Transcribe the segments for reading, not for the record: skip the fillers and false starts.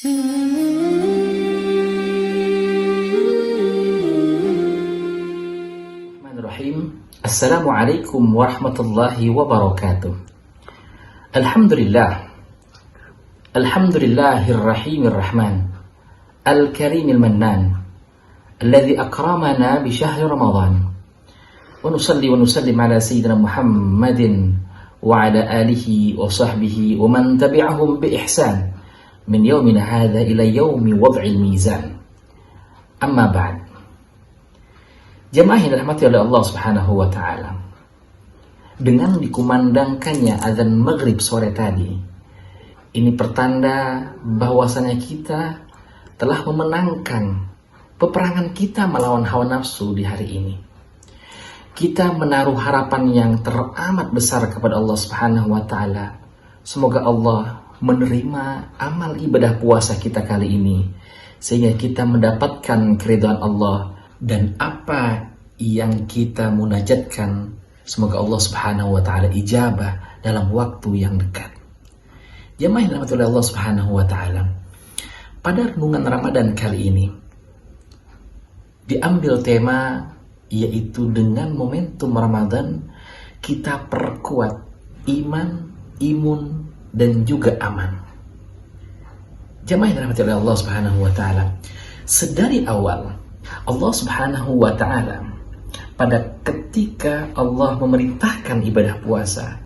Bismillahirrahmanirrahim. Assalamualaikum warahmatullahi wabarakatuh. Alhamdulillahirrahmanirrahim. Al-karimil mannan alladhi akramana bi syahri Ramadan. Wa nusalli wa nusallim ala sayyidina Muhammadin wa ala alihi wa sahbihi wa man tabi'ahum bi ihsan min yaumina hadha ila yaumi wad'il mizan. Amma ba'd. Jemaah yang dirahmati oleh Allah Subhanahu wa taala. Dengan dikumandangkannya azan maghrib sore tadi, ini pertanda bahwasanya kita telah memenangkan peperangan kita melawan hawa nafsu di hari ini. Kita menaruh harapan yang teramat besar kepada Allah Subhanahu wa taala. Semoga Allah menerima amal ibadah puasa kita kali ini sehingga kita mendapatkan keridhaan Allah, dan apa yang kita munajatkan semoga Allah Subhanahu wa taala ijabah dalam waktu yang dekat. Jemaah yang dirahmati oleh Allah Subhanahu wa taala, pada renungan Ramadan kali ini diambil tema yaitu dengan momentum Ramadan kita perkuat iman, imun, dan juga aman. Jemaah yang dirahmati oleh Allah Subhanahu wa taala, sedari awal Allah Subhanahu wa taala pada ketika Allah memerintahkan ibadah puasa,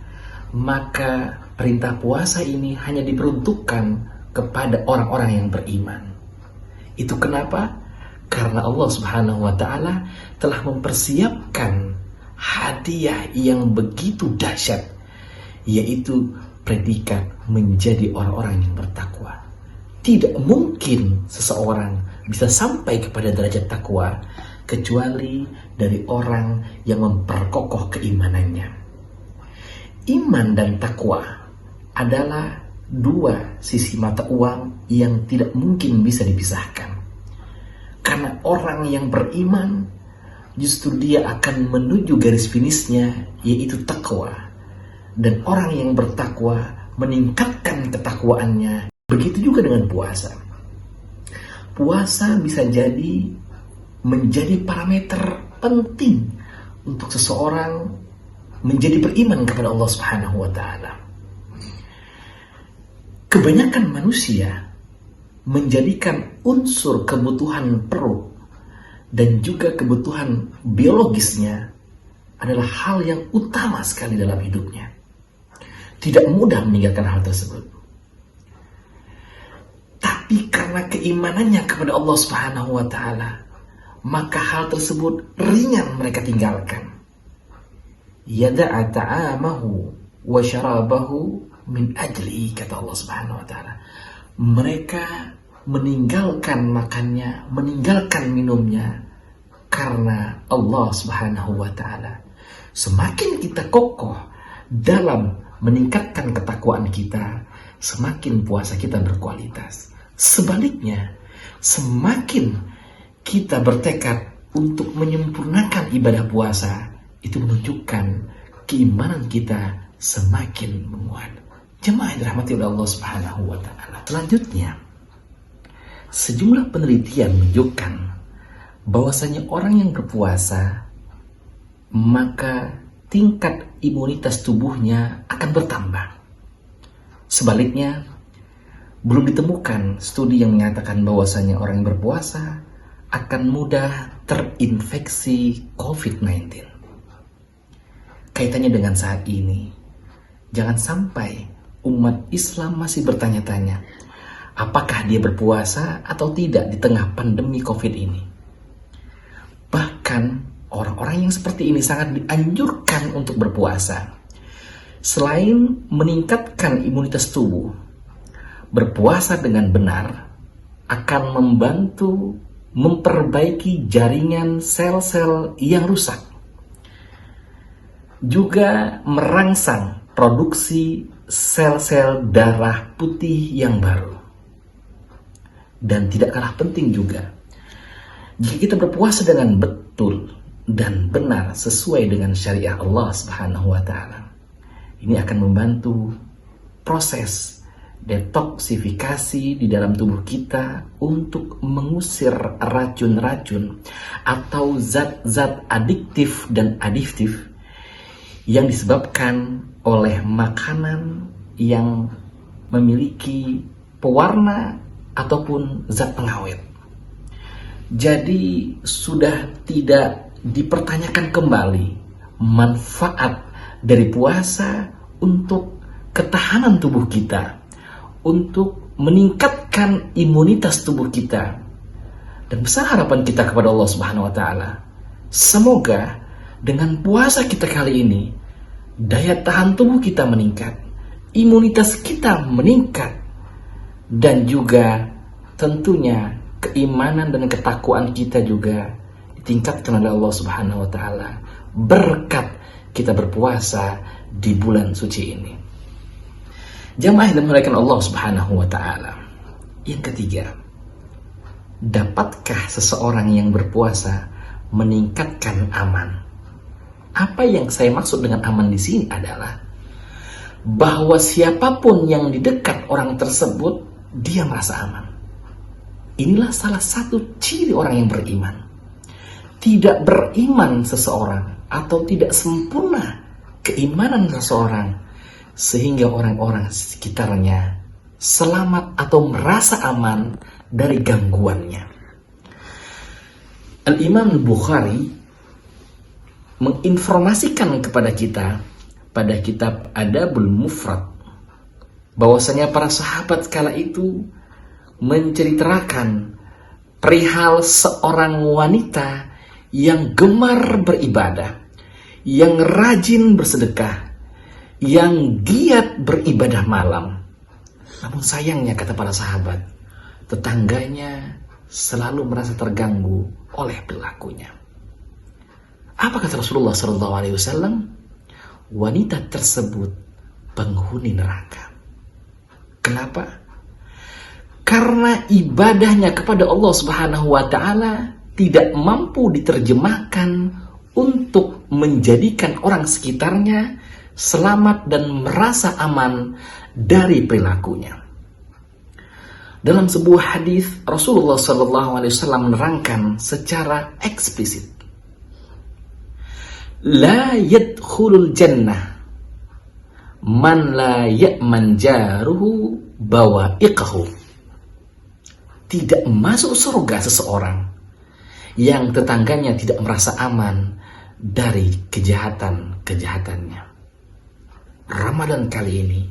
maka perintah puasa ini hanya diperuntukkan kepada orang-orang yang beriman. Itu kenapa? Karena Allah Subhanahu wa taala telah mempersiapkan hadiah yang begitu dahsyat, yaitu predikat menjadi orang-orang yang bertakwa. Tidak mungkin seseorang bisa sampai kepada derajat takwa kecuali dari orang yang memperkokoh keimanannya. Iman dan takwa adalah dua sisi mata uang yang tidak mungkin bisa dipisahkan. Karena orang yang beriman justru dia akan menuju garis finishnya, yaitu takwa. Dan orang yang bertakwa meningkatkan ketakwaannya. Begitu juga dengan puasa. Puasa bisa jadi menjadi parameter penting untuk seseorang menjadi beriman kepada Allah Subhanahu wa taala. Kebanyakan manusia menjadikan unsur kebutuhan perut dan juga kebutuhan biologisnya adalah hal yang utama sekali dalam hidupnya. Tidak mudah meninggalkan hal tersebut. Tapi karena keimanannya kepada Allah Subhanahu wa taala, maka hal tersebut ringan mereka tinggalkan. Yada'a ta'amahu wa syarabahu min ajli, kata Allah Subhanahu wa taala. Mereka meninggalkan makannya, meninggalkan minumnya karena Allah Subhanahu wa taala. Semakin kita kokoh dalam meningkatkan ketakwaan kita, semakin puasa kita berkualitas. Sebaliknya, semakin kita bertekad untuk menyempurnakan ibadah puasa, itu menunjukkan keimanan kita semakin menguat. Jemaah yang dirahmati oleh Allah Subhanahu wa taala. Selanjutnya, sejumlah penelitian menunjukkan bahwasanya orang yang berpuasa maka tingkat imunitas tubuhnya akan bertambah. Sebaliknya, belum ditemukan studi yang menyatakan bahwasanya orang yang berpuasa akan mudah terinfeksi COVID-19. Kaitannya dengan saat ini, jangan sampai umat Islam masih bertanya-tanya, apakah dia berpuasa atau tidak di tengah pandemi COVID ini. Bahkan orang-orang yang seperti ini sangat dianjurkan untuk berpuasa. Selain meningkatkan imunitas tubuh, berpuasa dengan benar akan membantu memperbaiki jaringan sel-sel yang rusak. Juga merangsang produksi sel-sel darah putih yang baru. Dan tidak kalah penting juga, jika kita berpuasa dengan betul dan benar sesuai dengan syariat Allah Subhanahu wa taala, ini akan membantu proses detoksifikasi di dalam tubuh kita untuk mengusir racun-racun atau zat-zat adiktif dan adiktif yang disebabkan oleh makanan yang memiliki pewarna ataupun zat pengawet. Jadi sudah tidak dipertanyakan kembali manfaat dari puasa untuk ketahanan tubuh kita, untuk meningkatkan imunitas tubuh kita. Dan besar harapan kita kepada Allah Subhanahu wa taala. Semoga dengan puasa kita kali ini daya tahan tubuh kita meningkat, imunitas kita meningkat, dan juga tentunya keimanan dan ketakwaan kita juga ditingkatkan oleh Allah Subhanahu wa taala berkat kita berpuasa di bulan suci ini. Jamaah yang dimuliakan Allah Subhanahu wa taala. Yang ketiga, dapatkah seseorang yang berpuasa meningkatkan aman? Apa yang saya maksud dengan aman di sini adalah bahwa siapapun yang di dekat orang tersebut dia merasa aman. Inilah salah satu ciri orang yang beriman. Tidak beriman seseorang atau tidak sempurna keimanan seseorang sehingga orang-orang sekitarnya selamat atau merasa aman dari gangguannya. Al-Imam Bukhari menginformasikan kepada kita pada kitab Adabul Mufrad bahwasanya para sahabat kala itu menceritakan perihal seorang wanita yang gemar beribadah, yang rajin bersedekah, yang giat beribadah malam. Namun sayangnya, kata para sahabat, tetangganya selalu merasa terganggu oleh perilakunya. Apa kata Rasulullah SAW? Wanita tersebut penghuni neraka. Kenapa? Karena ibadahnya kepada Allah Subhanahu wa taala tidak mampu diterjemahkan untuk menjadikan orang sekitarnya selamat dan merasa aman dari perilakunya. Dalam sebuah hadis Rasulullah SAW menerangkan secara eksplisit, la yadkhulul jannah man la ya'man jaruhu bawa'iqahu. Tidak masuk surga seseorang yang tetangganya tidak merasa aman dari kejahatan-kejahatannya. Ramadan kali ini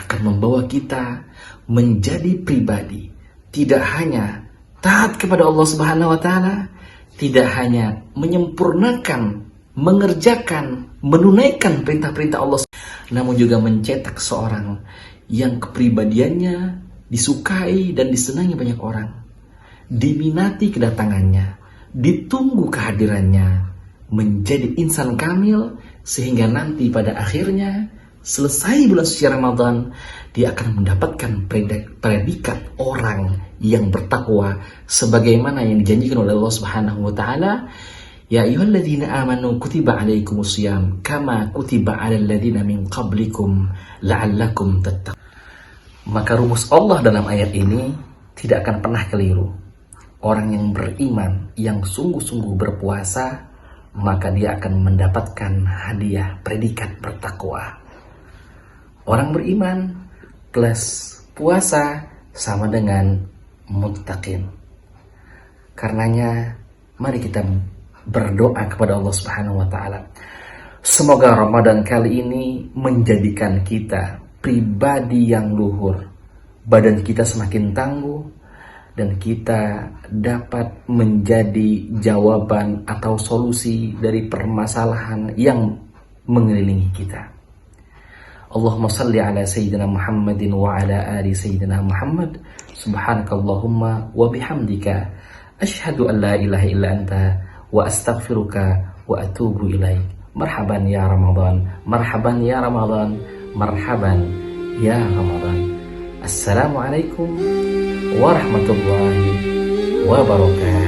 akan membawa kita menjadi pribadi tidak hanya taat kepada Allah Subhanahu wa taala, tidak hanya menyempurnakan, mengerjakan, menunaikan perintah-perintah Allah, namun juga mencetak seorang yang kepribadiannya disukai dan disenangi banyak orang, diminati kedatangannya, ditunggu kehadirannya, menjadi insan kamil sehingga nanti pada akhirnya selesai bulan suci Ramadan dia akan mendapatkan predikat orang yang bertakwa sebagaimana yang dijanjikan oleh Allah Subhanahu wa taala, ya ayyuhalladzina amanu kutiba alaikumusiyam kama kutiba alal ladzina min qablikum la'allakum tattaqun. Maka rumus Allah dalam ayat ini tidak akan pernah keliru. Orang yang beriman, yang sungguh-sungguh berpuasa, maka dia akan mendapatkan hadiah predikat bertakwa. Orang beriman plus puasa sama dengan muttaqin. Karenanya mari kita berdoa kepada Allah Subhanahu wa taala. Semoga Ramadan kali ini menjadikan kita pribadi yang luhur, badan kita semakin tangguh, dan kita dapat menjadi jawaban atau solusi dari permasalahan yang mengelilingi kita. Allahumma salli ala Sayyidina Muhammadin wa ala ali Sayyidina Muhammad. Subhanakallahumma wa bihamdika ashhadu an la ilaha illa anta wa astaghfiruka wa atubu ilaik. Marhaban ya Ramadan, marhaban ya Ramadan, marhaban ya Ramadan. Assalamualaikum warahmatullahi wabarakatuh.